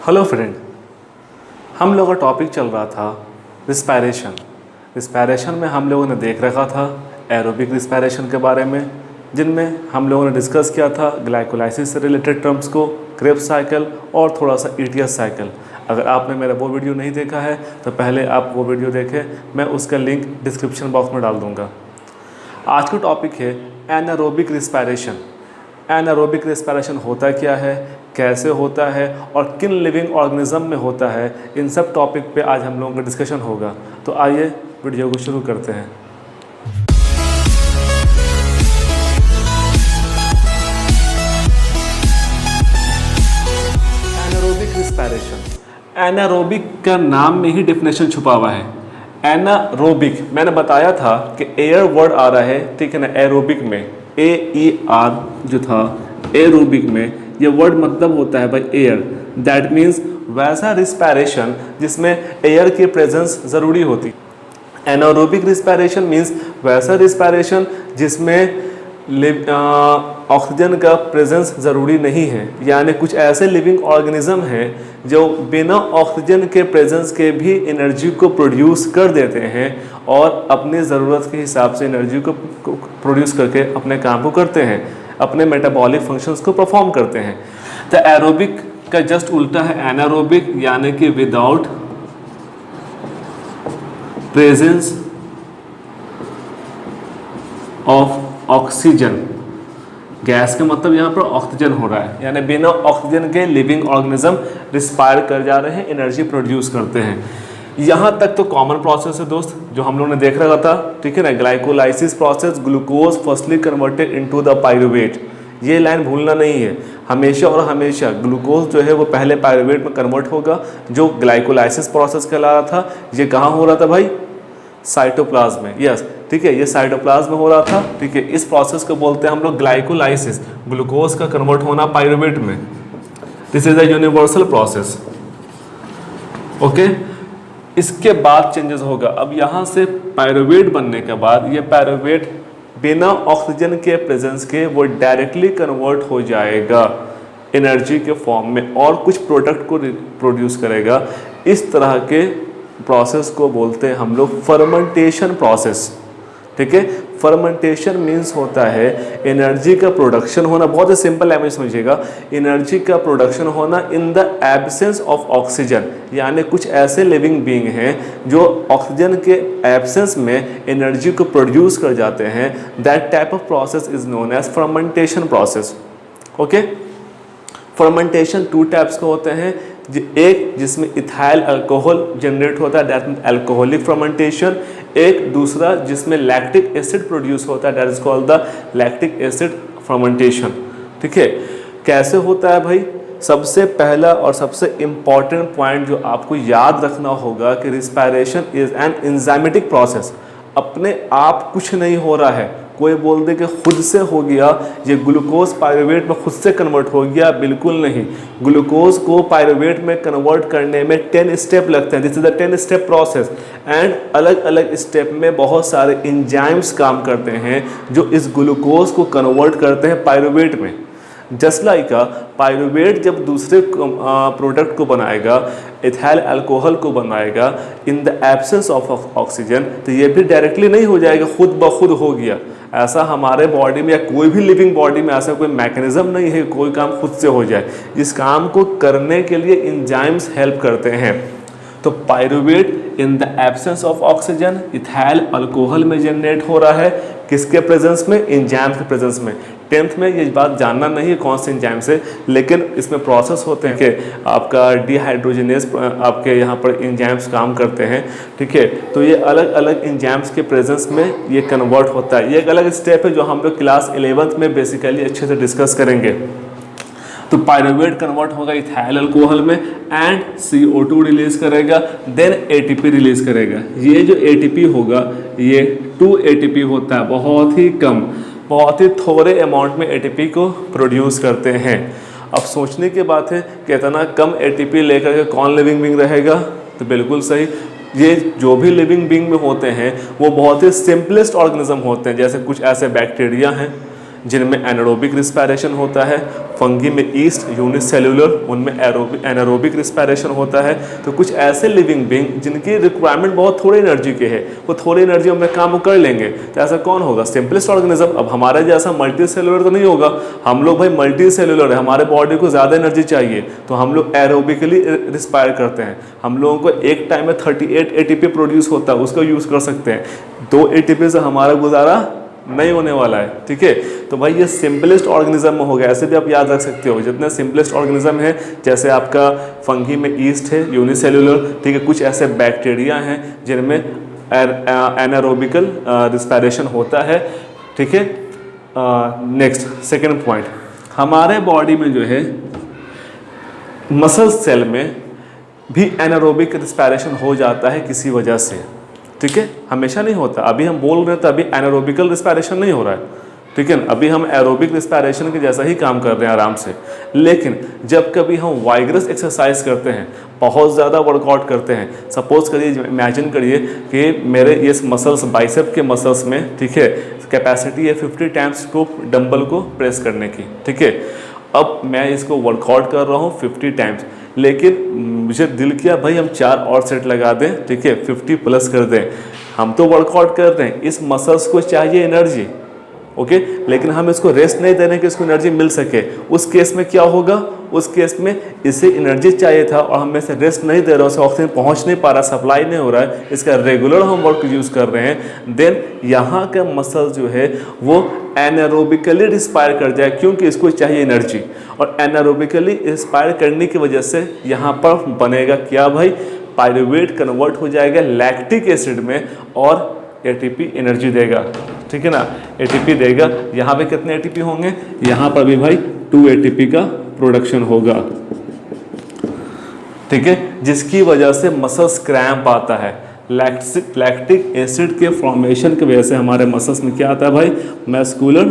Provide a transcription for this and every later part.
Hello friend, हम लोगों का टॉपिक चल रहा था रिस्पायरेशन। रिस्पायरेशन में हम लोगों ने देख रखा था एरोबिक रिस्पायरेशन के बारे में, जिनमें हम लोगों ने डिस्कस किया था ग्लाइकोलाइसिस से रिलेटेड टर्म्स को, क्रेब्स साइकिल और थोड़ा सा ईटीएस साइकिल। अगर आपने मेरा वो वीडियो नहीं देखा है तो पहले आप वो वीडियो देखें, मैं उसका लिंक डिस्क्रिप्शन बॉक्स में डाल दूँगा। आज का टॉपिक है एनारोबिक रिस्पायरेशन। एनारोबिक रिस्पायरेशन होता क्या है, कैसे होता है और किन लिविंग ऑर्गेनिज्म में होता है, इन सब टॉपिक पे आज हम लोगों का डिस्कशन होगा। तो आइए वीडियो को शुरू करते हैं। एनारोबिक रिस्पायरेशन, एनारोबिक का नाम में ही डेफिनेशन छुपा हुआ है। एनारोबिक मैंने बताया था कि एयर वर्ड आ रहा है, ठीक है ना, एरोबिक में AER जो था, एरोबिक में ये वर्ड मतलब होता है भाई एयर। दैट मीन्स वैसा रिस्पायरेशन जिसमें एयर की प्रेजेंस ज़रूरी होती। एनारोबिक रिस्पायरेशन मीन्स वैसा रिस्पायरेशन जिसमें ऑक्सीजन का प्रेजेंस ज़रूरी नहीं है, यानी कुछ ऐसे लिविंग ऑर्गेनिज्म हैं जो बिना ऑक्सीजन के प्रेजेंस के भी एनर्जी को प्रोड्यूस कर देते हैं और अपनी ज़रूरत के हिसाब से एनर्जी को प्रोड्यूस करके अपने काम को करते हैं, अपने मेटाबॉलिक फंक्शंस को परफॉर्म करते हैं। तो एरोबिक का जस्ट उल्टा है एनारोबिक, यानी कि without presence of oxygen. Gas का मतलब यहाँ पर ऑक्सीजन हो रहा है, यानी बिना ऑक्सीजन के लिविंग ऑर्गेनिज्म रिस्पायर कर जा रहे हैं, एनर्जी प्रोड्यूस करते हैं। यहाँ तक तो कॉमन प्रोसेस है दोस्त, जो हम लोगों ने देख रखा था, ठीक है ना। Glycolysis process, glucose firstly converted into the pyruvate. ये लाइन भूलना नहीं है, हमेशा और हमेशा ग्लूकोज जो है वो पहले पायरुवेट में कन्वर्ट होगा। जो ग्लाइकोलाइसिस प्रोसेस कहला रहा था, ये कहाँ हो रहा था भाई? साइटोप्लाज्म में। यस, ठीक है, ये साइटोप्लाज्म में हो रहा था, ठीक है। इस प्रोसेस को बोलते हैं हम लोग ग्लाइकोलाइसिस, ग्लूकोज का कन्वर्ट होना पायरुवेट में। This is a universal process, okay. इसके बाद चेंजेस होगा। अब यहाँ से पायरुवेट बनने के बाद ये पायरुवेट बिना ऑक्सीजन के प्रेजेंस के वो डायरेक्टली कन्वर्ट हो जाएगा एनर्जी के फॉर्म में और कुछ प्रोडक्ट को प्रोड्यूस करेगा। इस तरह के प्रोसेस को बोलते हैं हम लोग फर्मेंटेशन प्रोसेस, ठीक है। फर्मेंटेशन मीन्स होता है एनर्जी का प्रोडक्शन होना। बहुत ही सिंपल लैंग्वेज समझिएगा, एनर्जी का प्रोडक्शन होना in the absence of oxygen, यानी कुछ ऐसे लिविंग बीइंग हैं जो ऑक्सीजन के एब्सेंस में एनर्जी को प्रोड्यूस कर जाते हैं। That type of process is known as fermentation process, okay. Fermentation two types के होते हैं, एक जिसमें इथाइल अल्कोहल जनरेट होता है, दैट मीन्स अल्कोहलिक फर्मेंटेशन। एक दूसरा जिसमें लैक्टिक एसिड प्रोड्यूस होता है, that is called the lactic acid fermentation, ठीक है। कैसे होता है भाई? सबसे पहला और सबसे इम्पॉर्टेंट पॉइंट जो आपको याद रखना होगा कि respiration is an enzymatic process. अपने आप कुछ नहीं हो रहा है, कोई बोल दे कि खुद से हो गया, ये ग्लूकोज पायरुवेट में खुद से कन्वर्ट हो गया, बिल्कुल नहीं। ग्लूकोज को पायरुवेट में कन्वर्ट करने में 10 स्टेप लगते हैं। This is the 10 step process and अलग अलग स्टेप में बहुत सारे एंजाइम्स काम करते हैं जो इस ग्लूकोज को कन्वर्ट करते हैं पायरुवेट में। जस्ट लाइक पायरुवेट जब दूसरे प्रोडक्ट को बनाएगा, इथाइल अल्कोहल को बनाएगा in the absence of oxygen, तो ये भी डायरेक्टली नहीं हो जाएगा, खुद ब खुद हो गया। ऐसा हमारे बॉडी में या कोई भी लिविंग बॉडी में ऐसा कोई मैकेनिज्म नहीं है कोई काम खुद से हो जाए। इस काम को करने के लिए एंजाइम्स हेल्प करते हैं। तो pyruvate in the absence of oxygen ethyl alcohol में जनरेट हो रहा है, किसके प्रेजेंस में? एंजाइम्स के प्रेजेंस में। 10th में ये बात जानना नहीं है कौन से एंजाइम से, लेकिन इसमें प्रोसेस होते हैं कि आपका डिहाइड्रोजनेस आपके यहाँ पर एंजाइम्स काम करते हैं, ठीक है। तो ये अलग अलग एंजाइम्स के प्रेजेंस में ये कन्वर्ट होता है। ये एक अलग स्टेप है जो हम लोग क्लास 11th में बेसिकली अच्छे से डिस्कस करेंगे। तो पायरुवेट कन्वर्ट होगा इथाइल अल्कोहल में एंड CO2 रिलीज करेगा, देन ATP रिलीज करेगा। ये जो ATP होगा ये 2 ATP होता है, बहुत ही कम, बहुत ही थोड़े अमाउंट में ATP को प्रोड्यूस करते हैं। अब सोचने की बात है कि इतना कम ATP लेकर के कौन लिविंग बीइंग रहेगा? तो बिल्कुल सही, ये जो भी लिविंग बीइंग में होते हैं वो बहुत ही सिंपलेस्ट ऑर्गेनिज्म होते हैं। जैसे कुछ ऐसे बैक्टीरिया हैं जिनमें एनारोबिक रिस्पायरेशन होता है, फंगी में ईस्ट, यूनिसेल्यूलर उनमें एनारोबिक रिस्पायरेशन होता है। तो कुछ ऐसे लिविंग बींग जिनकी रिक्वायरमेंट बहुत थोड़ी एनर्जी के है, वो थोड़ी एनर्जी में काम कर लेंगे, तो ऐसा कौन होगा? Simplest organism. अब हमारे जैसा मल्टी सेलुलर तो नहीं होगा, हम लोग भाई मल्टी सेलुलर है, हमारे बॉडी को ज़्यादा एनर्जी चाहिए, तो हम लोग एरोबिकली रिस्पायर करते हैं। हम लोगों को एक टाइम में 38 एटीपी प्रोड्यूस होता है, उसका यूज़ कर सकते हैं। 2 एटीपी से हमारा गुजारा नहीं होने वाला है, ठीक है। तो भाई ये सिंपलेस्ट ऑर्गेनिज्म में हो गया, ऐसे भी आप याद रख सकते हो। जितने सिंपलेस्ट ऑर्गेनिज्म है, जैसे आपका फंगी में ईस्ट है, यूनिसेल्युलर, ठीक है, कुछ ऐसे बैक्टीरिया हैं जिनमें एनारोबिकल रिस्पायरेशन होता है, ठीक है। नेक्स्ट सेकंड पॉइंट, हमारे बॉडी में जो है मसल सेल में भी एनारोबिक रिस्पायरेशन हो जाता है किसी वजह से, ठीक है, हमेशा नहीं होता। अभी हम बोल रहे हैं तो अभी एनारोबिकल रिस्पायरेशन नहीं हो रहा है, ठीक है, अभी हम एरोबिक रिस्पायरेशन के जैसा ही काम कर रहे हैं आराम से। लेकिन जब कभी हम वाइग्रस एक्सरसाइज करते हैं, बहुत ज़्यादा वर्कआउट करते हैं, सपोज करिए, इमेजिन करिए कि मेरे ये मसल्स, बाइसेप के मसल्स में, ठीक है, कैपेसिटी है 50 टाइम्स को डंबल को प्रेस करने की, ठीक है। अब मैं इसको वर्कआउट कर रहा हूँ 50 टाइम्स, लेकिन मुझे दिल किया भाई हम 4 और सेट लगा दें, ठीक है, 50 प्लस कर दें। हम तो वर्कआउट कर रहे हैं, इस मसल्स को चाहिए एनर्जी, ओके, लेकिन हम इसको रेस्ट नहीं दे रहे कि इसको एनर्जी मिल सके। उस केस में क्या होगा? उस केस में इसे एनर्जी चाहिए था और हम इसे रेस्ट नहीं दे रहे, उसे ऑक्सीजन पहुंच नहीं पा रहा, सप्लाई नहीं हो रहा है, इसका रेगुलर हम वर्क यूज़ कर रहे हैं, देन यहाँ का मसल जो है वो एनारोबिकली रिस्पायर कर जाए, क्योंकि इसको चाहिए एनर्जी। और एनारोबिकली रिस्पायर करने की वजह से यहाँ पर बनेगा क्या भाई? पायरुवेट कन्वर्ट हो जाएगा लैक्टिक एसिड में और एटीपी एनर्जी देगा, ठीक है ना, एटीपी देगा। यहाँ पे कितने एटीपी होंगे? यहाँ पर भी भाई 2 एटीपी का प्रोडक्शन होगा, ठीक है, जिसकी वजह से मसल्स क्रैम्प आता है। लैक्टिक एसिड के फॉर्मेशन की वजह से हमारे मसल्स में क्या आता है भाई? मस्कुलर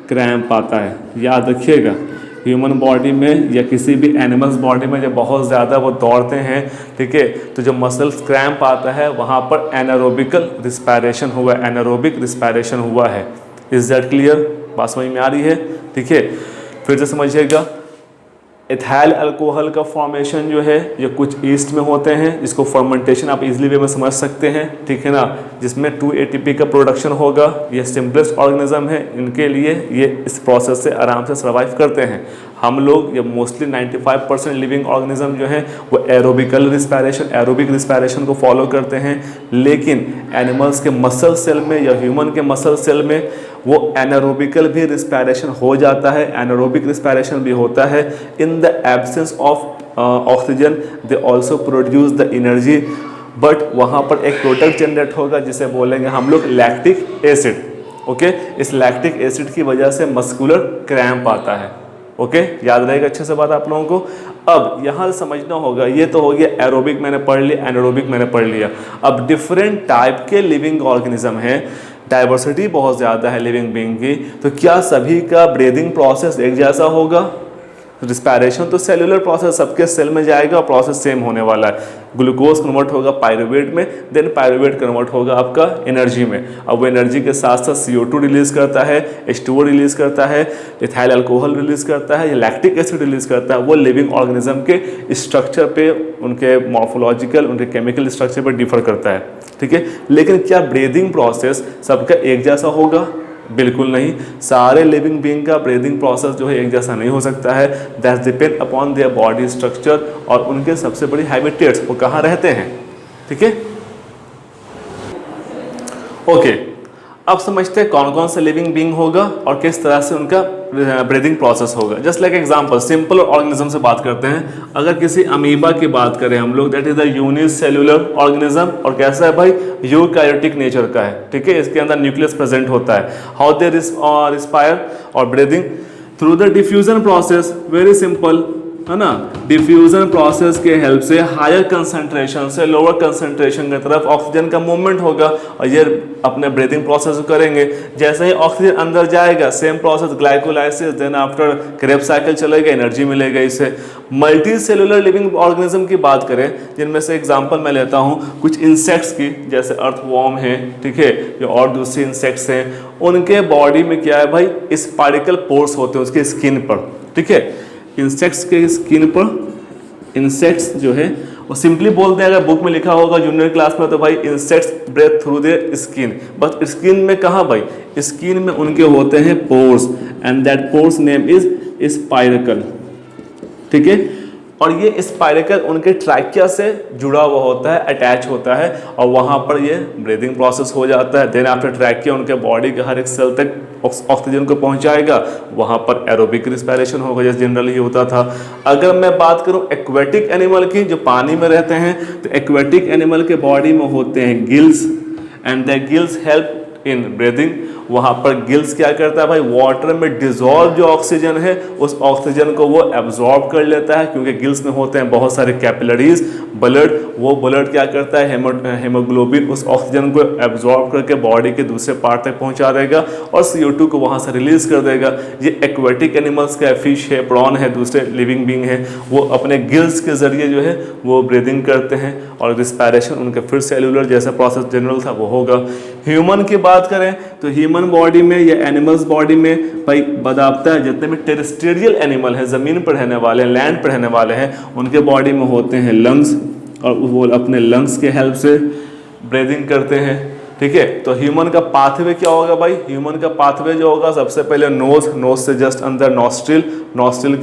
क्रैम्प आता है। याद रखिएगा, ह्यूमन बॉडी में या किसी भी एनिमल्स बॉडी में जब बहुत ज़्यादा वो दौड़ते हैं, ठीक है, तो जो मसल्स क्रैम्प आता है वहाँ पर एनारोबिकल रिस्पायरेशन हुआ है, एनारोबिक रिस्पायरेशन हुआ है। Is that clear? बात समझ में आ रही है, ठीक है। फिर से समझिएगा, एथाइल अल्कोहल का फॉर्मेशन जो है ये कुछ ईस्ट में होते हैं, जिसको फर्मेंटेशन आप इजीली वे में समझ सकते हैं, ठीक है ना, जिसमें 2 एटीपी का प्रोडक्शन होगा। ये सिंपलेस्ट ऑर्गेनिज्म है, इनके लिए ये इस प्रोसेस से आराम से सर्वाइव करते हैं। हम लोग ये मोस्टली 95% लिविंग ऑर्गेनिज्म जो है वो एरोबिकल रिस्पायरेशन, एरोबिक रिस्पायरेशन को फॉलो करते हैं, लेकिन एनिमल्स के मसल सेल में या ह्यूमन के मसल सेल में वो एनारोबिकल भी रिस्पायरेशन हो जाता है, एनारोबिक रिस्पायरेशन भी होता है। In the absence of oxygen they also produce the energy, but वहाँ पर एक प्रोडक्ट जनरेट होगा जिसे बोलेंगे हम लोग लैक्टिक एसिड, ओके। इस लैक्टिक एसिड की वजह से मस्कुलर क्रैम्प आता है, ओके, याद रहेगा अच्छे से बात आप लोगों को। अब यहाँ समझना होगा, ये तो हो गया एरोबिक मैंने पढ़ लिया, एनारोबिक मैंने पढ़ लिया। अब डिफरेंट टाइप के लिविंग ऑर्गेनिज्म हैं, डाइवर्सिटी बहुत ज़्यादा है लिविंग बीइंग की, तो क्या सभी का ब्रीदिंग प्रोसेस एक जैसा होगा? रिस्पायरेशन तो सेलुलर प्रोसेस, सबके सेल में जाएगा और प्रोसेस सेम होने वाला है। ग्लूकोज कन्वर्ट होगा पायरुवेट में, देन पायरुवेट कन्वर्ट होगा आपका एनर्जी में। अब वो एनर्जी के साथ साथ CO2 रिलीज करता है, H2O रिलीज करता है, इथाइल अल्कोहल रिलीज करता है, या लैक्टिक एसिड रिलीज करता है। वो लिविंग ऑर्गेनिज्म के स्ट्रक्चर पे, उनके मॉर्फोलॉजिकल, उनके केमिकल स्ट्रक्चर पर डिफर करता है, ठीक है। लेकिन क्या ब्रीदिंग प्रोसेस सबका एक जैसा होगा? बिल्कुल नहीं। सारे लिविंग बीइंग का ब्रीदिंग प्रोसेस जो है एक जैसा नहीं हो सकता है। That depend upon their body structure और उनके सबसे बड़ी हैबिटेट्स, वो कहाँ रहते हैं, ठीक है, ओके। अब समझते हैं कौन कौन सा लिविंग बीइंग होगा और किस तरह से उनका ब्रीदिंग प्रोसेस होगा। Just like example, simple organism से बात करते हैं। अगर किसी अमीबा की बात करें हम लोग, that is the unicellular organism, और कैसा है भाई? यूकैरियोटिक नेचर का है, ठीक है, इसके अंदर न्यूक्लियस प्रेजेंट होता है। हाउ दे रिस्पायर और breathing? Through the diffusion process, very simple, है ना, डिफ्यूजन प्रोसेस के हेल्प से हायर कंसंट्रेशन से लोअर कंसंट्रेशन की तरफ ऑक्सीजन का मूवमेंट होगा और ये अपने ब्रीदिंग प्रोसेस करेंगे। जैसे ही ऑक्सीजन अंदर जाएगा, same process glycolysis, then after Krebs cycle चलेगा, एनर्जी मिलेगा इसे। मल्टी सेलुलर लिविंग ऑर्गेनिज्म की बात करें, जिनमें से एग्जांपल मैं लेता हूँ कुछ इंसेक्ट्स की, जैसे अर्थवॉर्म है, ठीक है, या और दूसरे इंसेक्ट्स हैं, उनके बॉडी में क्या है भाई, स्पाइरिकल पोर्स होते हैं उसकी स्किन पर, ठीक है। इंसेक्ट्स के स्किन पर, इंसेक्ट्स जो है वो सिंपली बोलते हैं, अगर बुक में लिखा होगा जूनियर क्लास में तो भाई insects breathe through their skin, but skin में कहाँ भाई, स्किन में उनके होते हैं pores and that pores name is spiracle, ठीक है। और ये स्पाइरिकल उनके ट्रैकिया से जुड़ा हुआ होता है, अटैच होता है, और वहाँ पर ये ब्रीदिंग प्रोसेस हो जाता है। देन आफ्टर ट्रैकिया उनके बॉडी के हर एक सेल तक ऑक्सीजन को पहुँचाएगा, वहाँ पर एरोबिक रिस्पायरेशन होगा जैसे जनरली होता था। अगर मैं बात करूँ एक्वेटिक एनिमल की, जो पानी में रहते हैं, तो एक्वेटिक एनिमल के बॉडी में होते हैं gills and the gills help in breathing. वहाँ पर गिल्स क्या करता है भाई, वाटर में डिजॉल्व जो ऑक्सीजन है उस ऑक्सीजन को वो एब्जॉर्ब कर लेता है, क्योंकि गिल्स में होते हैं बहुत सारे कैपिलरीज, ब्लड, वो ब्लड क्या करता है, हेमोग्लोबिन उस ऑक्सीजन को एब्जॉर्ब करके बॉडी के दूसरे पार्ट तक पहुँचा देगा और CO2 को वहाँ से रिलीज कर देगा। ये एक्वेटिक एनिमल्स का, फिश है, प्रॉन है, दूसरे लिविंग बींग है, वो अपने गिल्स के जरिए जो है वो ब्रीदिंग करते हैं और रिस्पायरेशन उनके फिर सेलुलर जैसा प्रोसेस जनरल था वो होगा। ह्यूमन की बात करें तो ह्यूमन बॉडी में या एनिमल्स बॉडी में भाई बदाबता है, जितने भी टेरेस्ट्रियल एनिमल हैं, ज़मीन पर रहने वाले हैं, लैंड पर रहने वाले हैं, उनके बॉडी में होते हैं लंग्स, और वो अपने लंग्स के हेल्प से ब्रीदिंग करते हैं, ठीक है। तो ह्यूमन का पाथवे क्या होगा भाई, ह्यूमन का पाथवे जो होगा, सबसे पहले नोज से जस्ट अंदर नॉस्ट्रिल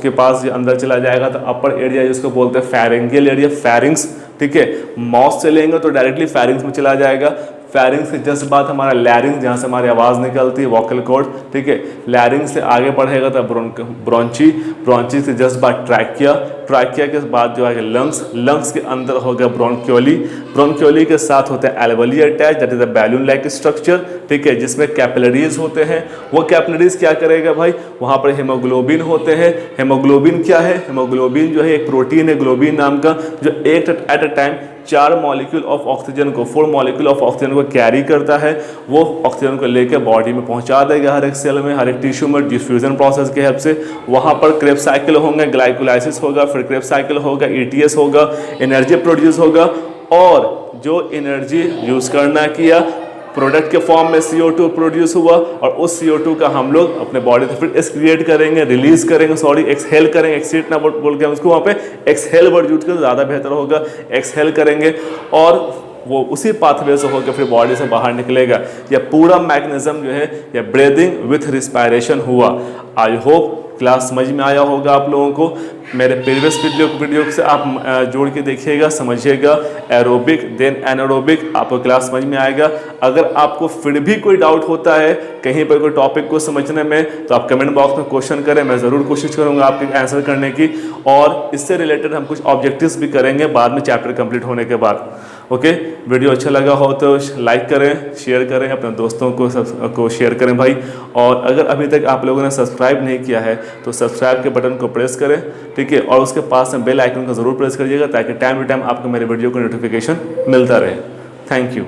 के पास जो अंदर चला जाएगा तो अपर एरिया जिसको बोलते हैं फेरेंगियल एरिया, फेरिंग्स, ठीक है। माउथ से लेंगे तो डायरेक्टली फेरिंग्स में चला जाएगा। फेरिंग्स के जस्ट बाद हमारा लैरिंग्स, जहाँ से हमारी आवाज़ निकलती है, वोकल कॉर्ड, ठीक है। लैरिंग्स से आगे बढ़ेगा तो ब्रोंची से जस्ट बाद ट्रैकिया के बाद जो है लंग्स के अंदर होगा ब्रोंक्योली के साथ होता है alveoli attach, that is a balloon like structure, ठीक है, जिसमें कैपिलरीज होते हैं। वो कैपिलरीज क्या करेगा भाई, वहाँ पर हेमोग्लोबिन होते हैं। हेमोग्लोबिन क्या है, हेमोग्लोबिन जो है एक प्रोटीन है ग्लोबिन नाम का, जो at at a time 4 molecule of oxygen को, 4 मॉलिक्यूल ऑफ ऑक्सीजन को कैरी करता है। वो ऑक्सीजन को लेकर बॉडी में पहुंचा देगा हर एक सेल में, हर एक टिश्यू में, डिफ्यूजन प्रोसेस के हेल्प से। वहाँ पर क्रेब्स साइकिल होंगे, ग्लाइकोलाइसिस होगा, फिर क्रेब्स साइकिल होगा, ETS होगा, एनर्जी प्रोड्यूस होगा, और जो एनर्जी यूज़ करना किया प्रोडक्ट के फॉर्म में CO2 प्रोड्यूस हुआ, और उस CO2 का हम लोग अपने बॉडी से फिर एक्सक्रिएट करेंगे, रिलीज करेंगे, एक्सहेल करेंगे, एक्सक्रीट ना बोल के हम उसको वहाँ पे एक्सहेल वर्ड यूज कर ज़्यादा बेहतर होगा, एक्सहेल करेंगे और वो उसी पाथवे से होकर फिर बॉडी से बाहर निकलेगा। यह पूरा मैकेनिज्म जो है यह ब्रीदिंग विथ रिस्पायरेशन हुआ। आई होप क्लास समझ में आया होगा आप लोगों को। मेरे प्रीवियस वीडियो से आप जोड़ के देखिएगा, समझिएगा, एरोबिक देन एनारोबिक, आपको क्लास समझ में आएगा। अगर आपको फिर भी कोई डाउट होता है कहीं पर कोई टॉपिक को समझने में, तो आप कमेंट बॉक्स में क्वेश्चन करें, मैं ज़रूर कोशिश करूँगा आपके आंसर करने की, और इससे रिलेटेड हम कुछ ऑब्जेक्टिव्स भी करेंगे बाद में चैप्टर कंप्लीट होने के बाद। ओके, वीडियो अच्छा लगा हो तो लाइक करें, शेयर करें, अपने दोस्तों को शेयर करें भाई। और अगर अभी तक आप लोगों ने सब्सक्राइब नहीं किया है तो सब्सक्राइब के बटन को प्रेस करें, ठीक है, और उसके पास में बेल आइकन को ज़रूर प्रेस करिएगा ताकि टाइम टू टाइम आपको मेरे वीडियो का नोटिफिकेशन मिलता रहे। Thank you.